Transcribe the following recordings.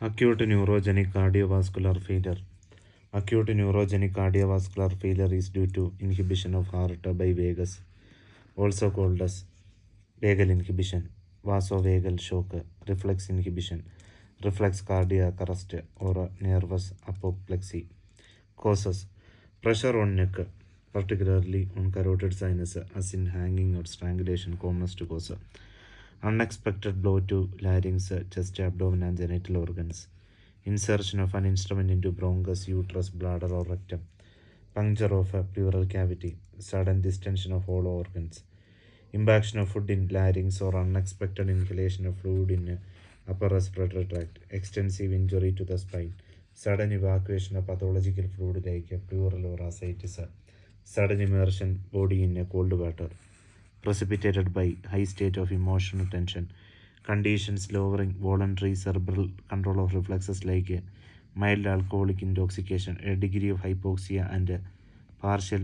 Acute neurogenic cardiovascular failure. Acute neurogenic cardiovascular failure is due to inhibition of heart by vagus, also called as vagal inhibition, vasovagal shock, reflex inhibition, reflex cardiac arrest, or nervous apoplexy. Causes: pressure on neck, particularly on carotid sinus, as in hanging or strangulation, commonest cause. Unexpected blow to larynx, chest, abdomen, and genital organs. Insertion of an instrument into bronchus, uterus, bladder, or rectum. Puncture of a pleural cavity. Sudden distension of all organs. Impaction of food in larynx or unexpected inhalation of fluid in upper respiratory tract. Extensive injury to the spine. Sudden evacuation of pathological fluid like pleural or ascites. Sudden immersion body in cold water. Precipitated by high state of emotional tension. Conditions lowering voluntary cerebral control of reflexes like mild alcoholic intoxication, a degree of hypoxia, and partial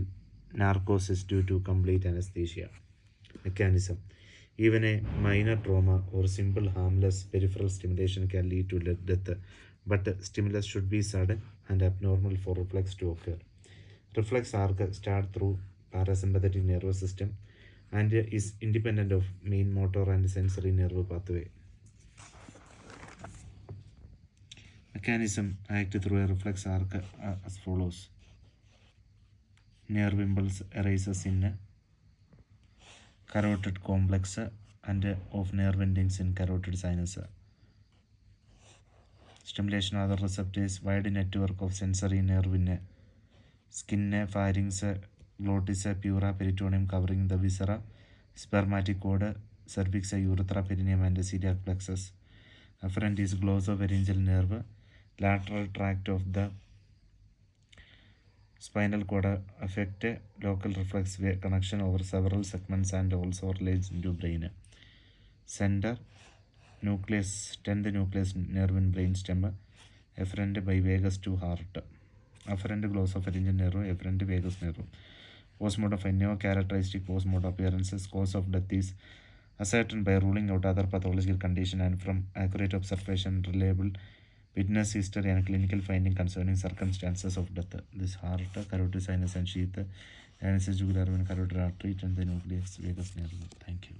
narcosis due to complete anesthesia. Mechanism: even a minor trauma or simple harmless peripheral stimulation can lead to death, but stimulus should be sudden and abnormal for reflex to occur. Reflex arc starts through parasympathetic nervous system and is independent of main motor and sensory nerve pathway. Mechanism: act through a reflex arc as follows. Nerve impulse arises in carotid complex and of nerve endings in carotid sinus. Stimulation of other receptors, wide network of sensory nerve in skin, pharynx, glottis, pleura, peritoneum covering the viscera, spermatic cord, cervix, urethra, perineum, and celiac plexus. Afferent is glossopharyngeal nerve, lateral tract of the spinal cord affect local reflex connection over several segments and also relates into brain. Center nucleus, 10th nucleus nerve in brain stem, efferent by vagus to heart. Afferent glossopharyngeal nerve, efferent vagus nerve. Postmortem find no characteristic postmortem appearances. Cause of death is ascertained by ruling out other pathological condition and from accurate observation, reliable witness history, and clinical finding concerning circumstances of death. This heart, carotid sinus and sheath, anesthesia, jugular vein, carotid artery, and the nucleus vagus nerve. Thank you.